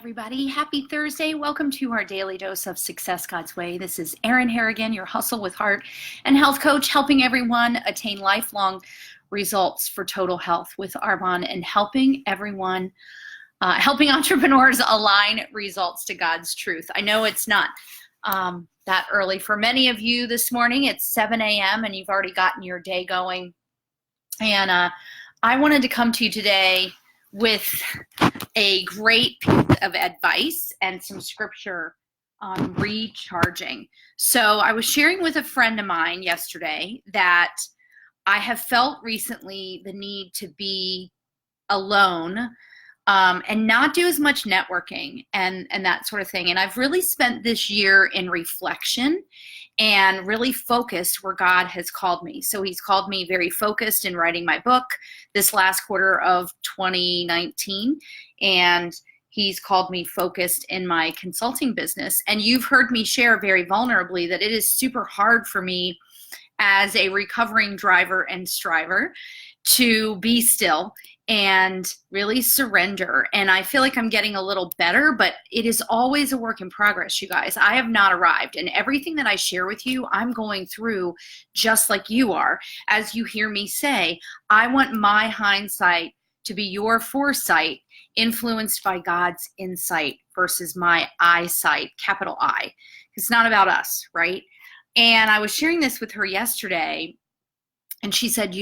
everybody. Happy Thursday. Welcome to our daily dose of success God's way. This is Erin Harrigan, your Hustle with Heart and Health coach, helping everyone attain lifelong results for total health with Arbonne and helping everyone, helping entrepreneurs align results to God's truth. I know it's not that early for many of you this morning. It's 7 a.m. and you've already gotten your day going. And I wanted to come to you today with a great piece of advice and some scripture on recharging. So I was sharing with a friend of mine yesterday that I have felt recently the need to be alone and not do as much networking and that sort of thing. And I've really spent this year in reflection and really focused where God has called me. So he's called me very focused in writing my book this last quarter of 2019. And he's called me focused in my consulting business. And you've heard me share very vulnerably that it is super hard for me as a recovering driver and striver to be still and really surrender. And I feel like I'm getting a little better, but it is always a work in progress, you guys. I have not arrived. And everything that I share with you, I'm going through just like you are. As you hear me say, I want my hindsight to be your foresight, influenced by God's insight versus my eyesight, capital I. It's not about us, right? And I was sharing this with her yesterday. And she said,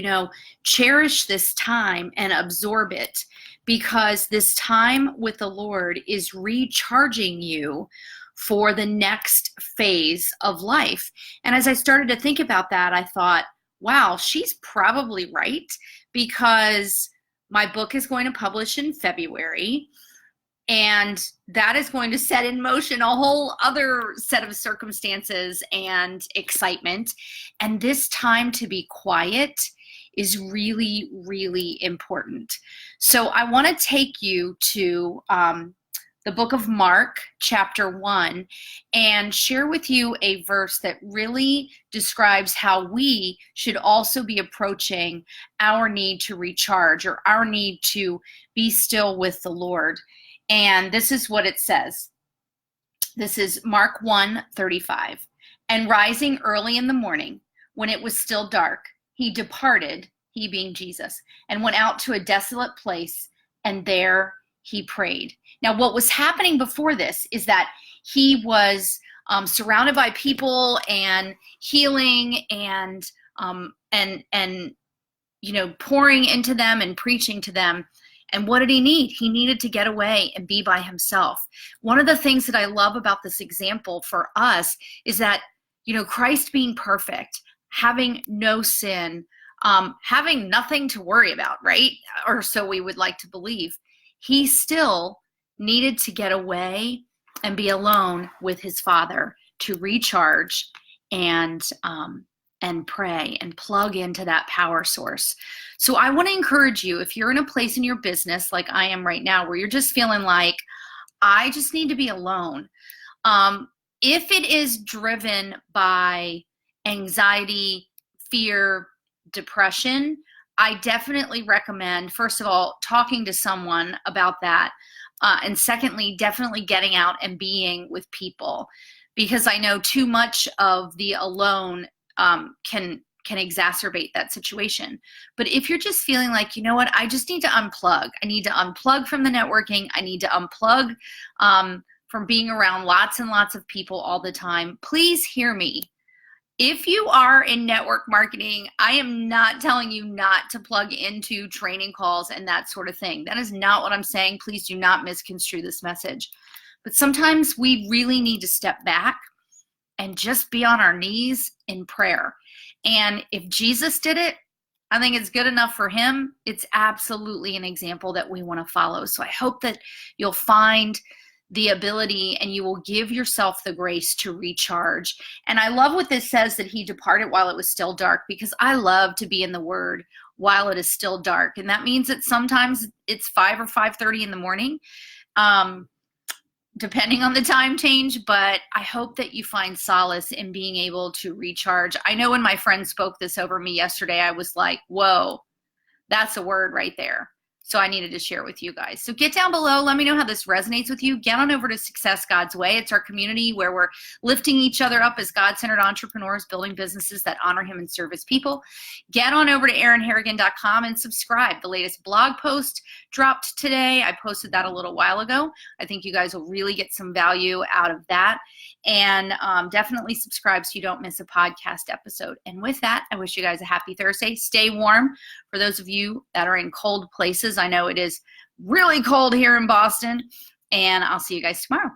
cherish this time and absorb it, because this time with the Lord is recharging you for the next phase of life. And as I started to think about that, I thought, wow, she's probably right, because my book is going to publish in February. And that is going to set in motion a whole other set of circumstances and excitement. And this time to be quiet is really, really important. So I want to take you to the book of Mark, chapter 1, and share with you a verse that really describes how we should also be approaching our need to recharge, or our need to be still with the Lord. And this is what it says. This is Mark 1:35. And rising early in the morning, when it was still dark, he departed, he being Jesus, and went out to a desolate place, and there he prayed. Now, what was happening before this is that he was surrounded by people and healing and pouring into them and preaching to them. And what did he need? He needed to get away and be by himself. One of the things that I love about this example for us is that, Christ being perfect, having no sin, having nothing to worry about, right? Or so we would like to believe. He still needed to get away and be alone with his Father to recharge and pray and plug into that power source. So I want to encourage you, if you're in a place in your business like I am right now, where you're just feeling like, I just need to be alone. If it is driven by anxiety, fear, depression, I definitely recommend, first of all, talking to someone about that. And secondly, definitely getting out and being with people, because I know too much of the alone can exacerbate that situation. But if you're just feeling like, I just need to unplug. I need to unplug from the networking. I need to unplug from being around lots and lots of people all the time. Please hear me. If you are in network marketing, I am not telling you not to plug into training calls and that sort of thing. That is not what I'm saying. Please do not misconstrue this message. But sometimes we really need to step back and just be on our knees in prayer. And if Jesus did it, I think it's good enough for him. It's absolutely an example that we want to follow. So I hope that you'll find the ability and you will give yourself the grace to recharge. And I love what this says, that he departed while it was still dark, because I love to be in the Word while it is still dark. And that means that sometimes it's 5 or 5:30 in the morning. Depending on the time change, but I hope that you find solace in being able to recharge. I know when my friend spoke this over me yesterday, I was like, whoa, that's a word right there. So I needed to share with you guys. So get down below. Let me know how this resonates with you. Get on over to Success God's Way. It's our community where we're lifting each other up as God-centered entrepreneurs, building businesses that honor him and serve his people. Get on over to erinharrigan.com and subscribe. The latest blog post dropped today. I posted that a little while ago. I think you guys will really get some value out of that. And definitely subscribe so you don't miss a podcast episode. And with that, I wish you guys a happy Thursday. Stay warm. For those of you that are in cold places, I know it is really cold here in Boston. And I'll see you guys tomorrow.